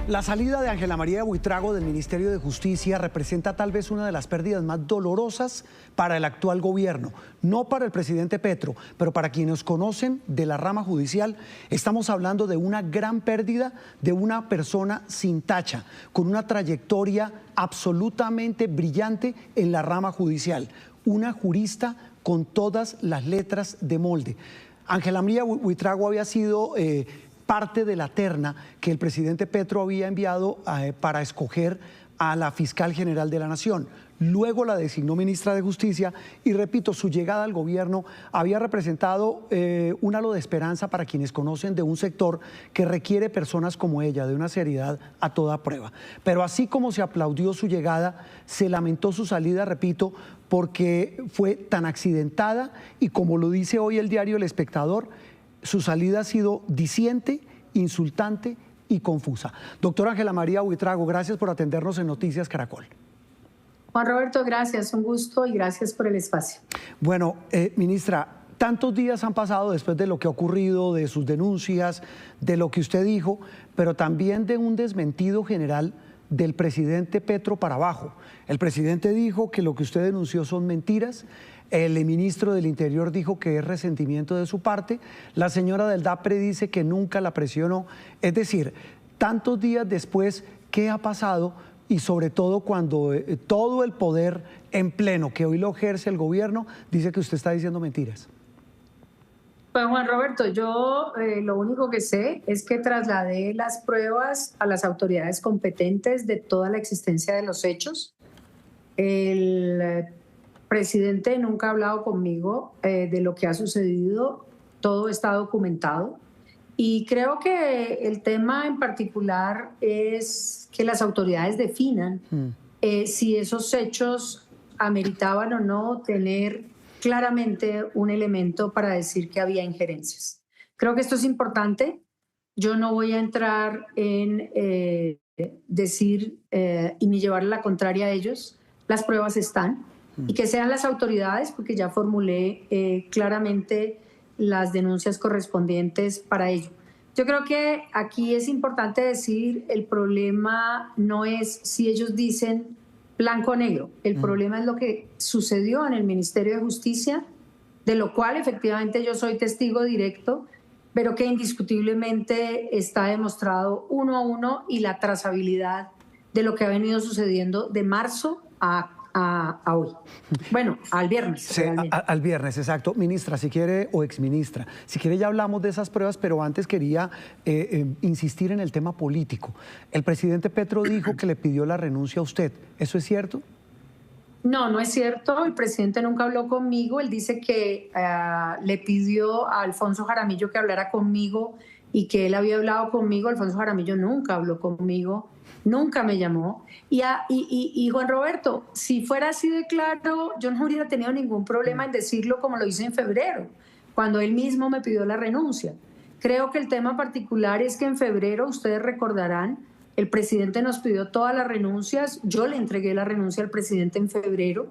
La salida de Ángela María Buitrago del Ministerio de Justicia representa tal vez una de las pérdidas más dolorosas para el actual gobierno. No para el presidente Petro, pero para quienes conocen de la rama judicial, estamos hablando de una gran pérdida de una persona sin tacha, con una trayectoria absolutamente brillante en la rama judicial. Una jurista con todas las letras de molde. Ángela María Buitrago había sido parte de la terna que el presidente Petro había enviado para escoger a la fiscal general de la Nación. Luego la designó ministra de Justicia y, repito, su llegada al gobierno había representado un halo de esperanza para quienes conocen de un sector que requiere personas como ella, de una seriedad a toda prueba. Pero así como se aplaudió su llegada, se lamentó su salida, repito, porque fue tan accidentada y, como lo dice hoy el diario El Espectador, su salida ha sido diciente, insultante y confusa. Doctora Ángela María Buitrago, gracias por atendernos en Noticias Caracol. Juan Roberto, gracias, un gusto y gracias por el espacio. Bueno, ministra, tantos días han pasado después de lo que ha ocurrido, de sus denuncias, de lo que usted dijo, pero también de un desmentido general del presidente Petro para abajo. El presidente dijo que lo que usted denunció son mentiras. El ministro del Interior dijo que es resentimiento de su parte. La señora del DAPRE dice que nunca la presionó. Es decir, tantos días después, ¿qué ha pasado? Y sobre todo cuando todo el poder en pleno que hoy lo ejerce el gobierno dice que usted está diciendo mentiras. Pues Juan Roberto, yo lo único que sé es que trasladé las pruebas a las autoridades competentes de toda la existencia de los hechos. El presidente nunca ha hablado conmigo de lo que ha sucedido, todo está documentado. Y creo que el tema en particular es que las autoridades definan si esos hechos ameritaban o no tener claramente un elemento para decir que había injerencias. Creo que esto es importante. Yo no voy a entrar en decir y ni llevarle la contraria a ellos. Las pruebas están. Y que sean las autoridades, porque ya formulé claramente las denuncias correspondientes para ello. Yo creo que aquí es importante decir, el problema no es si ellos dicen blanco o negro, el problema es lo que sucedió en el Ministerio de Justicia, de lo cual efectivamente yo soy testigo directo, pero que indiscutiblemente está demostrado uno a uno y la trazabilidad de lo que ha venido sucediendo de marzo a hoy. Bueno, al viernes. Sí, al viernes, exacto. Ministra, si quiere, o exministra, si quiere ya hablamos de esas pruebas, pero antes quería insistir en el tema político. El presidente Petro dijo que le pidió la renuncia a usted. ¿Eso es cierto? No, no es cierto. El presidente nunca habló conmigo. Él dice que le pidió a Alfonso Jaramillo que hablara conmigo y que él había hablado conmigo. Alfonso Jaramillo nunca habló conmigo. Nunca me llamó. Y Juan Roberto, si fuera así de claro, yo no hubiera tenido ningún problema en decirlo como lo hice en febrero, cuando él mismo me pidió la renuncia. Creo que el tema particular es que en febrero, ustedes recordarán, el presidente nos pidió todas las renuncias. Yo le entregué la renuncia al presidente en febrero.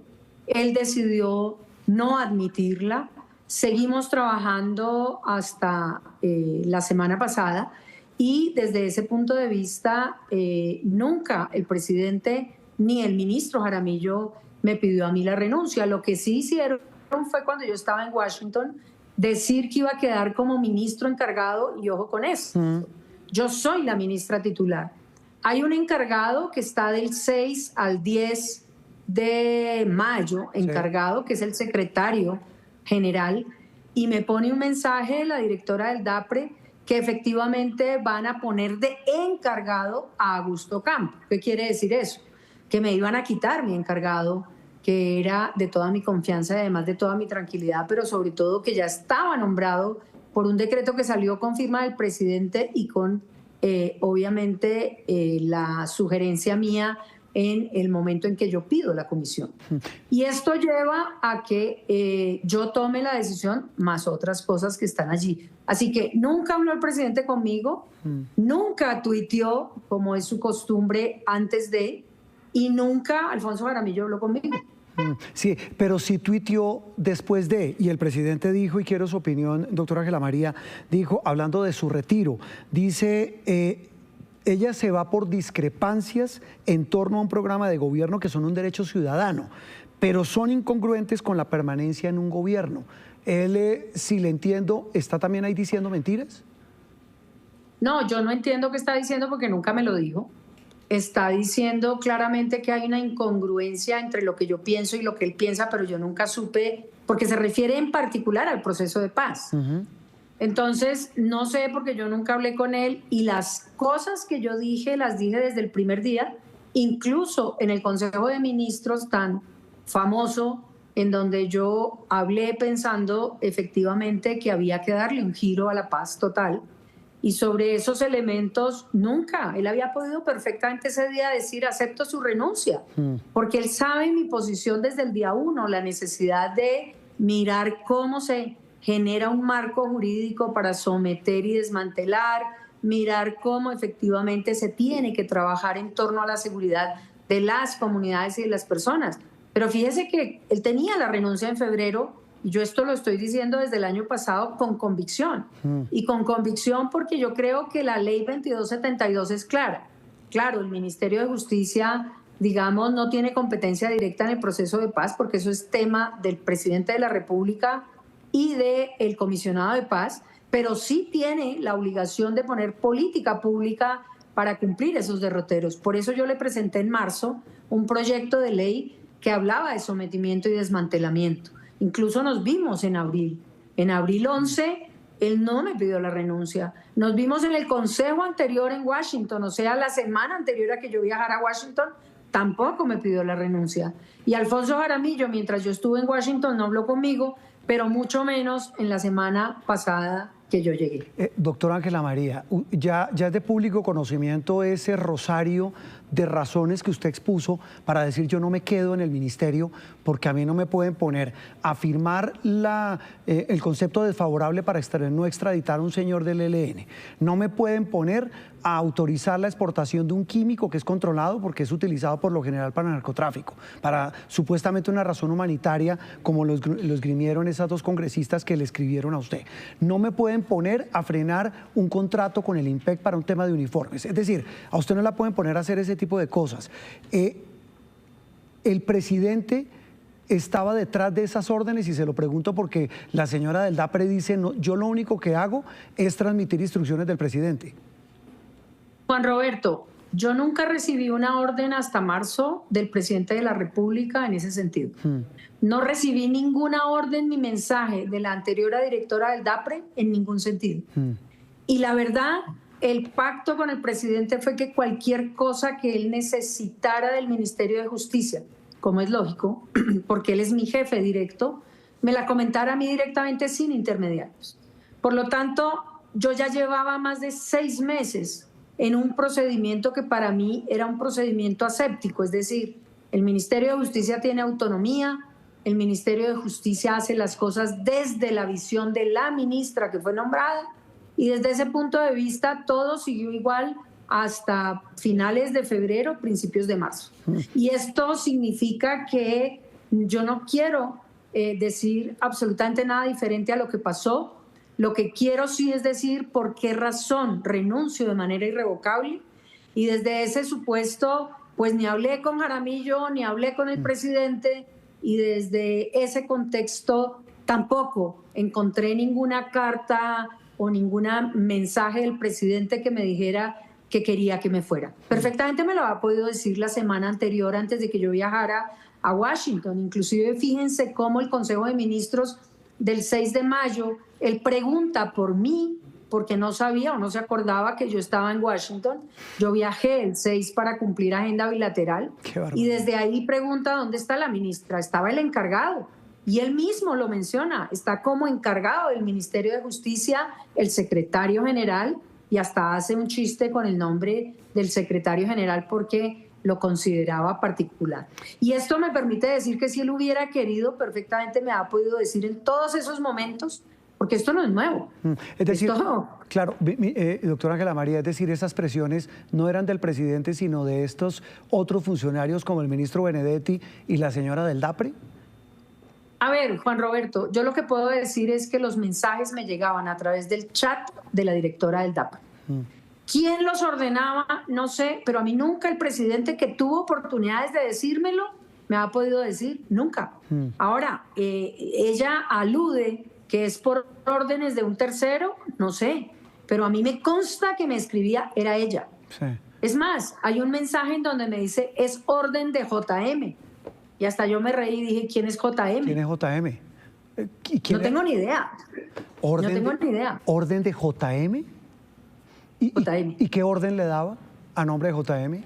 Él decidió no admitirla. Seguimos trabajando hasta la semana pasada. Y desde ese punto de vista, nunca el presidente ni el ministro Jaramillo me pidió a mí la renuncia. Lo que sí hicieron fue, cuando yo estaba en Washington, decir que iba a quedar como ministro encargado, y ojo con eso, yo soy la ministra titular. Hay un encargado que está del 6 al 10 de mayo, encargado, que es el secretario general, y me pone un mensaje la directora del DAPRE que efectivamente van a poner de encargado a Augusto Campo. ¿Qué quiere decir eso? Que me iban a quitar mi encargado, que era de toda mi confianza y además de toda mi tranquilidad, pero sobre todo que ya estaba nombrado por un decreto que salió con firma del presidente y con, obviamente, la sugerencia mía en el momento en que yo pido la comisión. Y esto lleva a que yo tome la decisión, más otras cosas que están allí. Así que nunca habló el presidente conmigo, nunca tuiteó, como es su costumbre, antes de, y nunca Alfonso Jaramillo habló conmigo. Sí, pero sí tuiteó después de, y el presidente dijo, y quiero su opinión, doctora Ángela María, dijo, hablando de su retiro, dice... ella se va por discrepancias en torno a un programa de gobierno que son un derecho ciudadano, pero son incongruentes con la permanencia en un gobierno. Él, si le entiendo, ¿está también ahí diciendo mentiras? No, yo no entiendo qué está diciendo porque nunca me lo dijo. Está diciendo claramente que hay una incongruencia entre lo que yo pienso y lo que él piensa, pero yo nunca supe, porque se refiere en particular al proceso de paz. Entonces, no sé, porque yo nunca hablé con él y las cosas que yo dije, las dije desde el primer día, incluso en el Consejo de Ministros tan famoso, en donde yo hablé pensando efectivamente que había que darle un giro a la paz total. Y sobre esos elementos, nunca. Él había podido perfectamente ese día decir, acepto su renuncia, porque él sabe mi posición desde el día uno, la necesidad de mirar cómo se genera un marco jurídico para someter y desmantelar, mirar cómo efectivamente se tiene que trabajar en torno a la seguridad de las comunidades y de las personas. Pero fíjese que él tenía la renuncia en febrero. Yo esto lo estoy diciendo desde el año pasado con convicción. Y con convicción porque yo creo que la ley 2272 es clara. Claro, el Ministerio de Justicia, digamos, no tiene competencia directa en el proceso de paz porque eso es tema del presidente de la República y del comisionado de paz, pero sí tiene la obligación de poner política pública para cumplir esos derroteros. Por eso yo le presenté en marzo un proyecto de ley que hablaba de sometimiento y desmantelamiento. Incluso nos vimos en abril. En abril 11, él no me pidió la renuncia. Nos vimos en el consejo anterior en Washington, o sea, la semana anterior a que yo viajara a Washington, tampoco me pidió la renuncia. Y Alfonso Jaramillo, mientras yo estuve en Washington, no habló conmigo, pero mucho menos en la semana pasada que yo llegué. Doctora Ángela María, ya es de público conocimiento ese rosario de razones que usted expuso para decir yo no me quedo en el ministerio porque a mí no me pueden poner a firmar el concepto desfavorable para no extraditar a un señor del ELN. No me pueden poner a autorizar la exportación de un químico que es controlado porque es utilizado por lo general para narcotráfico, para supuestamente una razón humanitaria como lo esgrimieron esas dos congresistas que le escribieron a usted. No me pueden poner a frenar un contrato con el IMPEC para un tema de uniformes. Es decir, a usted no la pueden poner a hacer ese tipo de cosas. El presidente estaba detrás de esas órdenes y se lo pregunto porque la señora del DAPRE dice, no, yo lo único que hago es transmitir instrucciones del presidente. Juan Roberto, yo nunca recibí una orden hasta marzo del presidente de la República en ese sentido. No recibí ninguna orden ni mensaje de la anterior directora del DAPRE en ningún sentido. Y la verdad, el pacto con el presidente fue que cualquier cosa que él necesitara del Ministerio de Justicia, como es lógico, porque él es mi jefe directo, me la comentara a mí directamente sin intermediarios. Por lo tanto, yo ya llevaba más de 6 meses en un procedimiento que para mí era un procedimiento aséptico, es decir, el Ministerio de Justicia tiene autonomía, el Ministerio de Justicia hace las cosas desde la visión de la ministra que fue nombrada y desde ese punto de vista todo siguió igual hasta finales de febrero, principios de marzo. Y esto significa que yo no quiero decir absolutamente nada diferente a lo que pasó. Lo que quiero sí es decir por qué razón renuncio de manera irrevocable y desde ese supuesto pues ni hablé con Jaramillo ni hablé con el presidente y desde ese contexto tampoco encontré ninguna carta o ningún mensaje del presidente que me dijera que quería que me fuera. Perfectamente me lo ha podido decir la semana anterior antes de que yo viajara a Washington. Inclusive fíjense cómo el Consejo de Ministros del 6 de mayo, él pregunta por mí, porque no sabía o no se acordaba que yo estaba en Washington. Yo viajé el 6 para cumplir agenda bilateral y desde ahí pregunta dónde está la ministra. Estaba el encargado y él mismo lo menciona. Está como encargado del Ministerio de Justicia el secretario general y hasta hace un chiste con el nombre del secretario general porque lo consideraba particular. Y esto me permite decir que si él hubiera querido, perfectamente me ha podido decir en todos esos momentos, porque esto no es nuevo. Es decir, claro, doctora Ángela María, es decir, esas presiones no eran del presidente, sino de estos otros funcionarios como el ministro Benedetti y la señora del DAPRE. A ver, Juan Roberto, yo lo que puedo decir es que los mensajes me llegaban a través del chat de la directora del DAPRE. ¿Quién los ordenaba? No sé, pero a mí nunca el presidente que tuvo oportunidades de decírmelo me ha podido decir, nunca. Ahora, ella alude que es por órdenes de un tercero, no sé, pero a mí me consta que me escribía, era ella. Sí. Es más, hay un mensaje en donde me dice, es orden de JM. Y hasta yo me reí y dije, ¿quién es JM? ¿Quién es JM? No tengo ni idea. ¿Orden No tengo ni idea. ¿Orden de JM? JM. ¿Y qué orden le daba a nombre de JM?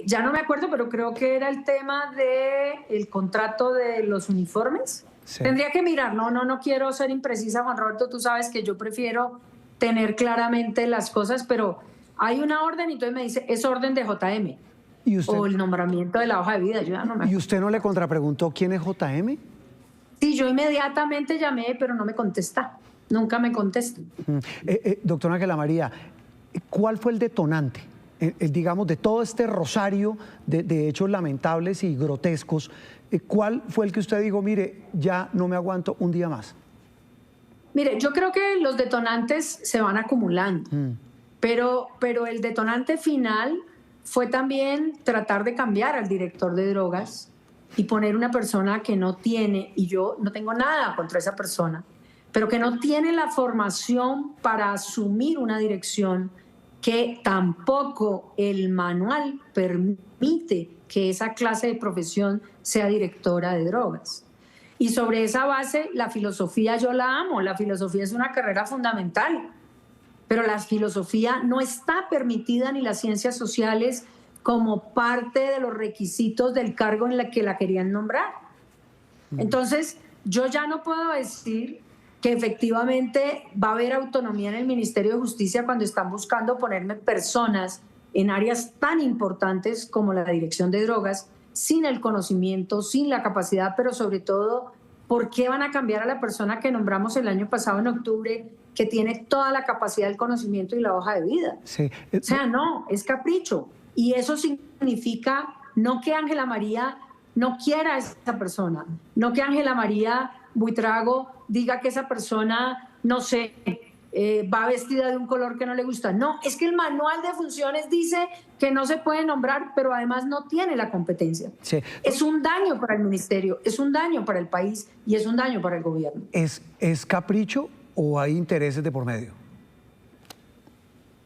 Ya no me acuerdo, pero creo que era el tema del contrato de los uniformes. Sí. Tendría que mirar, no quiero ser imprecisa, Juan Roberto, tú sabes que yo prefiero tener claramente las cosas, pero hay una orden y entonces me dice, es orden de JM. ¿Y usted? O el nombramiento de la hoja de vida, yo ya no me acuerdo. ¿Y usted no le contrapreguntó quién es JM? Sí, yo inmediatamente llamé, pero no me contesta. Nunca me contesta. Doctora Ángela María, ¿cuál fue el detonante, digamos, de todo este rosario de hechos lamentables y grotescos? ¿Cuál fue el que usted dijo, mire, ya no me aguanto un día más? Mire, yo creo que los detonantes se van acumulando, pero el detonante final fue también tratar de cambiar al director de drogas y poner una persona que no tiene, y yo no tengo nada contra esa persona, pero que no tiene la formación para asumir una dirección, que tampoco el manual permite que esa clase de profesión sea directora de drogas. Y sobre esa base, la filosofía yo la amo, la filosofía es una carrera fundamental, pero la filosofía no está permitida ni las ciencias sociales como parte de los requisitos del cargo en la que la querían nombrar. Entonces, yo ya no puedo decir que efectivamente va a haber autonomía en el Ministerio de Justicia cuando están buscando ponerme personas en áreas tan importantes como la dirección de drogas, sin el conocimiento, sin la capacidad, pero sobre todo, ¿por qué van a cambiar a la persona que nombramos el año pasado en octubre, que tiene toda la capacidad del conocimiento y la hoja de vida? Sí. O sea, no, es capricho. Y eso significa no que Ángela María no quiera a esa persona, no que Ángela María Buitrago diga que esa persona, no sé, va vestida de un color que no le gusta. No, es que el manual de funciones dice que no se puede nombrar, pero además no tiene la competencia. Sí. Es un daño para el ministerio, es un daño para el país y es un daño para el gobierno. ¿Es capricho o hay intereses de por medio?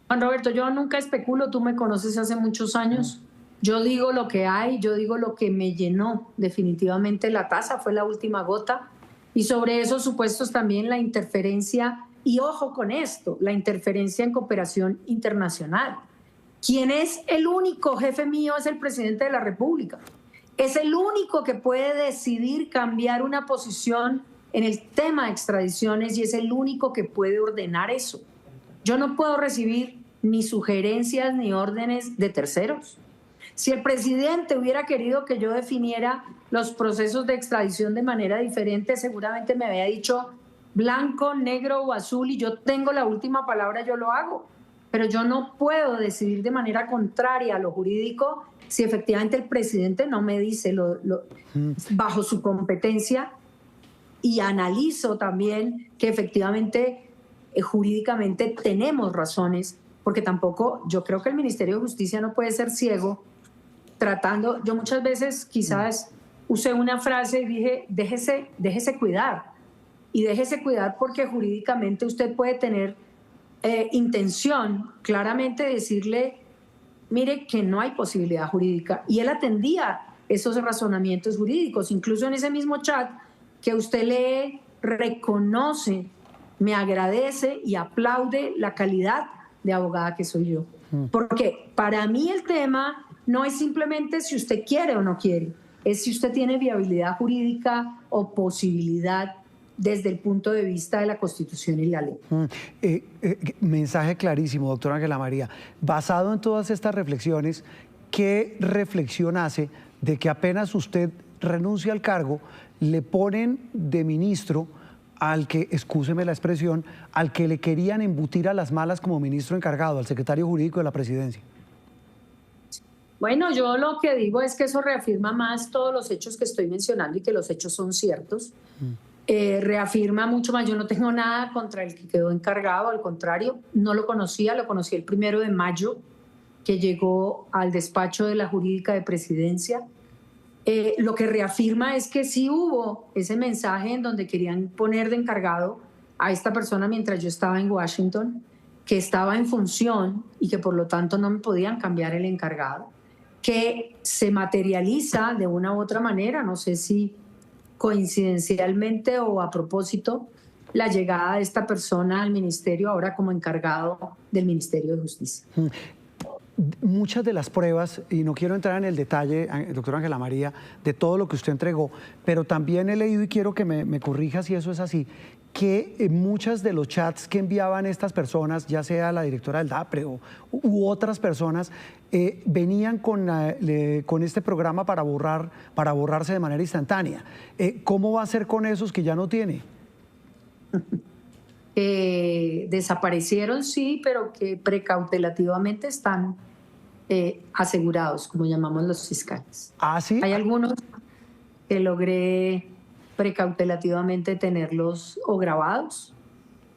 Juan Roberto, yo nunca especulo, tú me conoces hace muchos años. Yo digo lo que hay, yo digo lo que me llenó. Definitivamente la taza fue la última gota. Y sobre esos supuestos también la interferencia, y ojo con esto, la interferencia en cooperación internacional. Quien es el único jefe mío es el presidente de la República. Es el único que puede decidir cambiar una posición en el tema de extradiciones y es el único que puede ordenar eso. Yo no puedo recibir ni sugerencias ni órdenes de terceros. Si el presidente hubiera querido que yo definiera los procesos de extradición de manera diferente, seguramente me había dicho blanco, negro o azul y yo tengo la última palabra, yo lo hago. Pero yo no puedo decidir de manera contraria a lo jurídico si efectivamente el presidente no me dice bajo su competencia, y analizo también que efectivamente jurídicamente tenemos razones, porque tampoco, yo creo que el Ministerio de Justicia no puede ser ciego tratando. Yo muchas veces quizás usé una frase y dije, déjese cuidar, y déjese cuidar porque jurídicamente usted puede tener intención claramente de decirle, mire que no hay posibilidad jurídica, y él atendía esos razonamientos jurídicos, incluso en ese mismo chat que usted lee, reconoce, me agradece y aplaude la calidad de abogada que soy yo. Porque para mí el tema no es simplemente si usted quiere o no quiere, es si usted tiene viabilidad jurídica o posibilidad desde el punto de vista de la Constitución y la ley. Mensaje clarísimo, doctora Ángela María. Basado en todas estas reflexiones, ¿qué reflexión hace de que apenas usted renuncia al cargo, le ponen de ministro al que, excúseme la expresión, al que le querían embutir a las malas como ministro encargado, al secretario jurídico de la presidencia? Bueno, yo lo que digo es que eso reafirma más todos los hechos que estoy mencionando y que los hechos son ciertos. reafirma mucho más. Yo no tengo nada contra el que quedó encargado, al contrario, no lo conocía, lo conocí el 1 de mayo, que llegó al despacho de la jurídica de presidencia. Lo que reafirma es que sí hubo ese mensaje en donde querían poner de encargado a esta persona mientras yo estaba en Washington, que estaba en función y que por lo tanto no me podían cambiar el encargado, que se materializa de una u otra manera, no sé si coincidencialmente o a propósito, la llegada de esta persona al ministerio ahora como encargado del Ministerio de Justicia. Muchas de las pruebas, y no quiero entrar en el detalle, doctora Ángela María, de todo lo que usted entregó, pero también he leído y quiero que me corrija si eso es así, que muchas de los chats que enviaban estas personas, ya sea la directora del DAPRE u otras personas, venían con este programa para borrarse de manera instantánea. ¿Cómo va a ser con esos que ya no tiene? Desaparecieron, sí, pero que precautelativamente están asegurados, como llamamos los fiscales. ¿Ah, sí? Hay algunos que logré precautelativamente tenerlos o grabados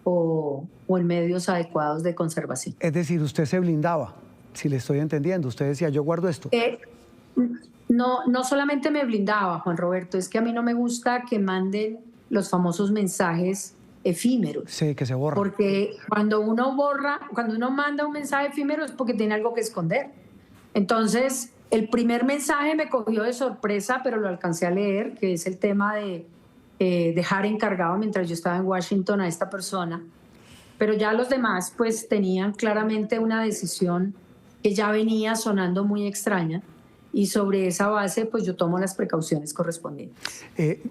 o en medios adecuados de conservación. Es decir, usted se blindaba, si le estoy entendiendo. Usted decía, yo guardo esto. No solamente me blindaba, Juan Roberto, es que a mí no me gusta que manden los famosos mensajes efímeros. Sí, que se borran. Porque cuando uno manda un mensaje efímero es porque tiene algo que esconder. Entonces, el primer mensaje me cogió de sorpresa, pero lo alcancé a leer, que es el tema de dejar encargado mientras yo estaba en Washington a esta persona. Pero ya los demás pues tenían claramente una decisión que ya venía sonando muy extraña. Y sobre esa base, pues yo tomo las precauciones correspondientes.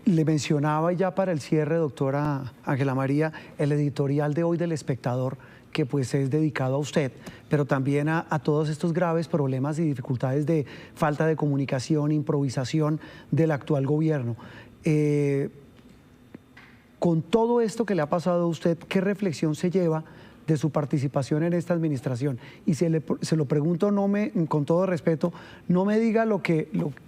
Le mencionaba ya para el cierre, doctora Ángela María, el editorial de hoy del Espectador, que pues es dedicado a usted, pero también a todos estos graves problemas y dificultades de falta de comunicación, improvisación del actual gobierno. Con todo esto que le ha pasado a usted, ¿qué reflexión se lleva de su participación en esta administración? Y se lo pregunto con todo respeto, no me diga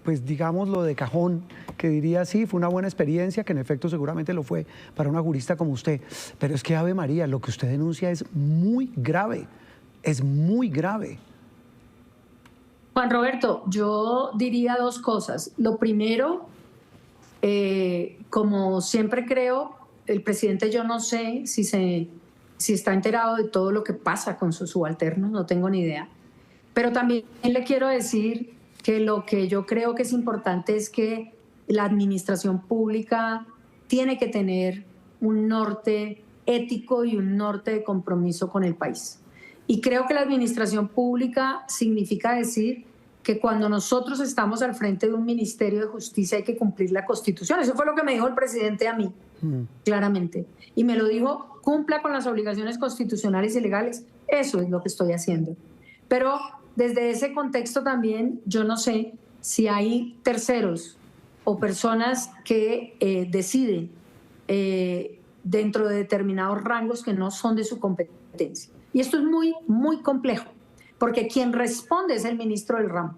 pues digamos lo de cajón, que diría sí, fue una buena experiencia, que en efecto seguramente lo fue para una jurista como usted, pero es que Ave María, lo que usted denuncia es muy grave, es muy grave. Juan Roberto, yo diría dos cosas. Lo primero, como siempre creo, el presidente, yo no sé si está enterado de todo lo que pasa con sus subalternos, no tengo ni idea. Pero también le quiero decir que lo que yo creo que es importante es que la administración pública tiene que tener un norte ético y un norte de compromiso con el país. Y creo que la administración pública significa decir que cuando nosotros estamos al frente de un Ministerio de Justicia hay que cumplir la Constitución. Eso fue lo que me dijo el presidente a mí, claramente. Y me lo dijo, cumpla con las obligaciones constitucionales y legales. Eso es lo que estoy haciendo. Pero desde ese contexto también yo no sé si hay terceros o personas que deciden dentro de determinados rangos que no son de su competencia. Y esto es muy, muy complejo, porque quien responde es el ministro del ramo.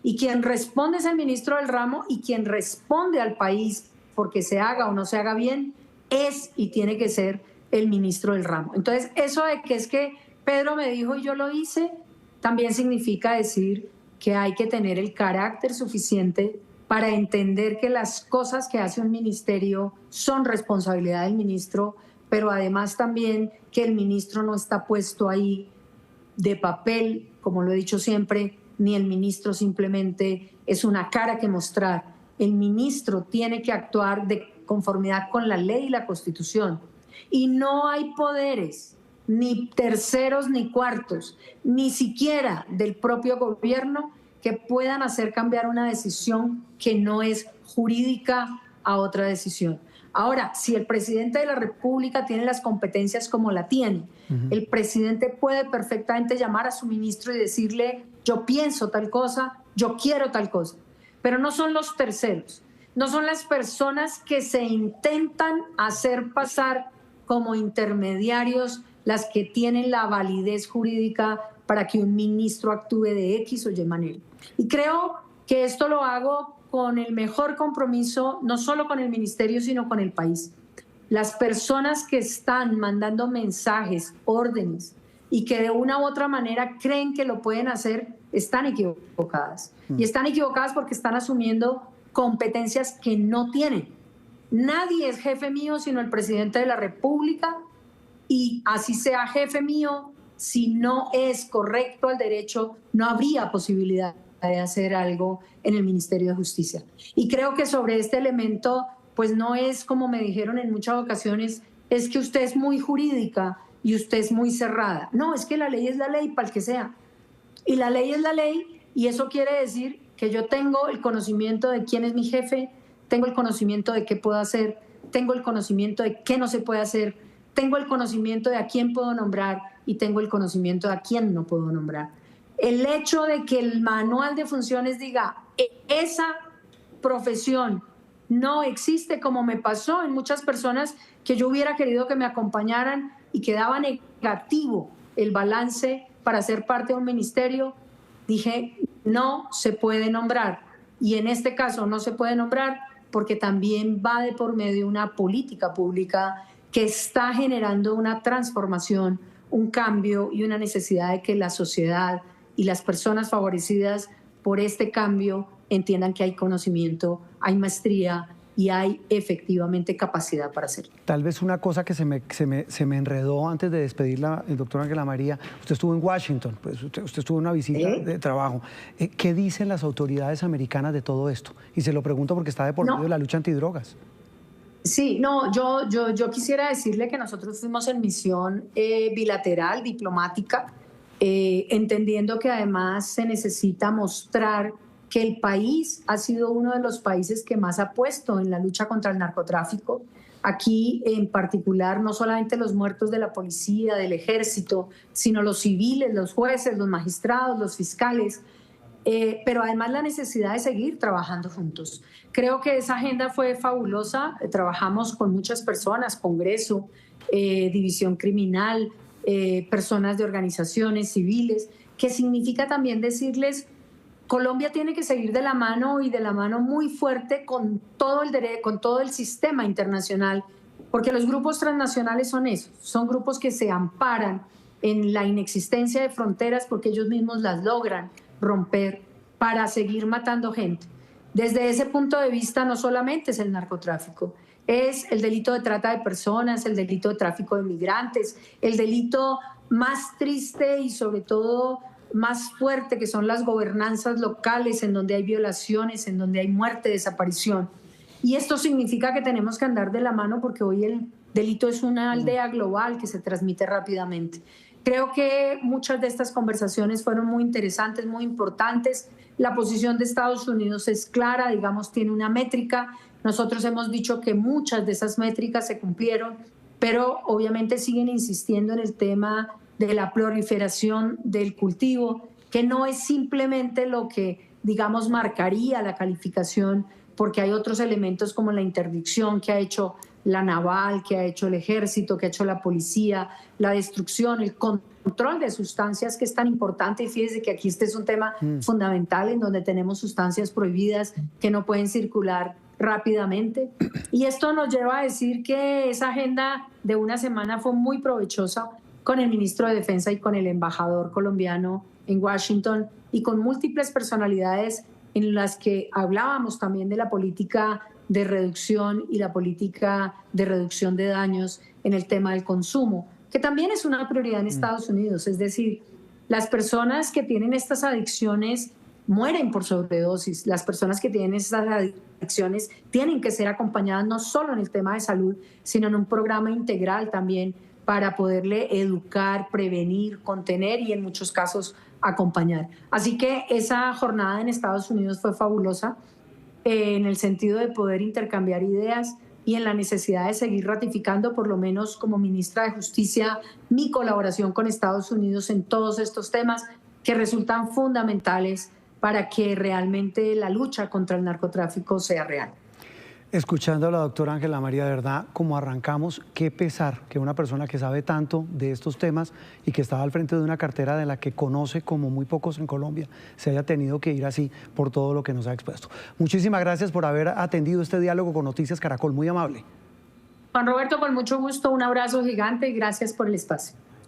Y quien responde es el ministro del ramo, y quien responde al país porque se haga o no se haga bien es y tiene que ser el ministro del ramo. Entonces, eso de que es que Pedro me dijo y yo lo hice, también significa decir que hay que tener el carácter suficiente para entender que las cosas que hace un ministerio son responsabilidad del ministro, pero además también que el ministro no está puesto ahí de papel, como lo he dicho siempre, ni el ministro simplemente es una cara que mostrar. El ministro tiene que actuar de conformidad con la ley y la Constitución. Y no hay poderes, ni terceros ni cuartos, ni siquiera del propio gobierno, que puedan hacer cambiar una decisión que no es jurídica a otra decisión. Ahora, si el presidente de la República tiene las competencias como la tiene, el presidente puede perfectamente llamar a su ministro y decirle, yo pienso tal cosa, yo quiero tal cosa. Pero no son los terceros, no son las personas que se intentan hacer pasar como intermediarios las que tienen la validez jurídica para que un ministro actúe de X o Y manera. Y creo que esto lo hago con el mejor compromiso, no solo con el ministerio, sino con el país. las personas que están mandando mensajes, órdenes, y que de una u otra manera creen que lo pueden hacer, están equivocadas. Y están equivocadas porque están asumiendo competencias que no tienen. Nadie es jefe mío sino el presidente de la República, y así sea jefe mío, si no es correcto al derecho, no habría posibilidad de hacer algo en el Ministerio de Justicia. Y creo que sobre este elemento, pues no es como me dijeron en muchas ocasiones, es que usted es muy jurídica y usted es muy cerrada. No, es que la ley es la ley para el que sea. Y la ley es la ley, y eso quiere decir que yo tengo el conocimiento de quién es mi jefe, tengo el conocimiento de qué puedo hacer, tengo el conocimiento de qué no se puede hacer, tengo el conocimiento de a quién puedo nombrar y tengo el conocimiento de a quién no puedo nombrar. El hecho de que el manual de funciones diga esa profesión no existe, como me pasó en muchas personas que yo hubiera querido que me acompañaran y quedaba negativo el balance para ser parte de un ministerio, dije, no se puede nombrar. Y en este caso no se puede nombrar porque también va de por medio una política pública que está generando una transformación, un cambio y una necesidad de que la sociedad y las personas favorecidas por este cambio entiendan que hay conocimiento, hay maestría y hay efectivamente capacidad para hacerlo. Tal vez una cosa que se me enredó antes de despedirla, el doctor Ángela María, usted estuvo en Washington, pues usted estuvo en una visita de trabajo. ¿Qué dicen las autoridades americanas de todo esto? Y se lo pregunto porque está de por medio de la lucha antidrogas. Sí, no, yo quisiera decirle que nosotros fuimos en misión bilateral, diplomática, entendiendo que además se necesita mostrar que el país ha sido uno de los países que más ha puesto en la lucha contra el narcotráfico. Aquí en particular, no solamente los muertos de la policía, del ejército, sino los civiles, los jueces, los magistrados, los fiscales, pero además la necesidad de seguir trabajando juntos. Creo que esa agenda fue fabulosa, trabajamos con muchas personas, Congreso, División Criminal, personas de organizaciones civiles, que significa también decirles, Colombia tiene que seguir de la mano y de la mano muy fuerte con todo el sistema internacional, porque los grupos transnacionales son esos, son grupos que se amparan en la inexistencia de fronteras porque ellos mismos las logran romper para seguir matando gente. Desde ese punto de vista no solamente es el narcotráfico, es el delito de trata de personas, el delito de tráfico de migrantes, el delito más triste y sobre todo más fuerte que son las gobernanzas locales en donde hay violaciones, en donde hay muerte, desaparición. Y esto significa que tenemos que andar de la mano porque hoy el delito es una aldea global que se transmite rápidamente. Creo que muchas de estas conversaciones fueron muy interesantes, muy importantes. La posición de Estados Unidos es clara, digamos, tiene una métrica. Nosotros hemos dicho que muchas de esas métricas se cumplieron, pero obviamente siguen insistiendo en el tema de la proliferación del cultivo, que no es simplemente lo que, digamos, marcaría la calificación, porque hay otros elementos como la interdicción que ha hecho la naval, que ha hecho el ejército, que ha hecho la policía, la destrucción, el control de sustancias que es tan importante. Y fíjese que aquí este es un tema fundamental en donde tenemos sustancias prohibidas que no pueden circular rápidamente. Y esto nos lleva a decir que esa agenda de una semana fue muy provechosa con el ministro de Defensa y con el embajador colombiano en Washington y con múltiples personalidades en las que hablábamos también de la política de reducción y la política de reducción de daños en el tema del consumo, que también es una prioridad en Estados Unidos. Es decir, las personas que tienen estas adicciones mueren por sobredosis. Las personas que tienen estas adicciones tienen que ser acompañadas no solo en el tema de salud, sino en un programa integral también para poderle educar, prevenir, contener y en muchos casos acompañar. Así que esa jornada en Estados Unidos fue fabulosa en el sentido de poder intercambiar ideas y en la necesidad de seguir ratificando, por lo menos como ministra de Justicia, mi colaboración con Estados Unidos en todos estos temas que resultan fundamentales para que realmente la lucha contra el narcotráfico sea real. Escuchando a la doctora Ángela María, de verdad, como arrancamos, qué pesar que una persona que sabe tanto de estos temas y que estaba al frente de una cartera de la que conoce como muy pocos en Colombia, se haya tenido que ir así por todo lo que nos ha expuesto. Muchísimas gracias por haber atendido este diálogo con Noticias Caracol, muy amable. Juan Roberto, con mucho gusto, un abrazo gigante y gracias por el espacio.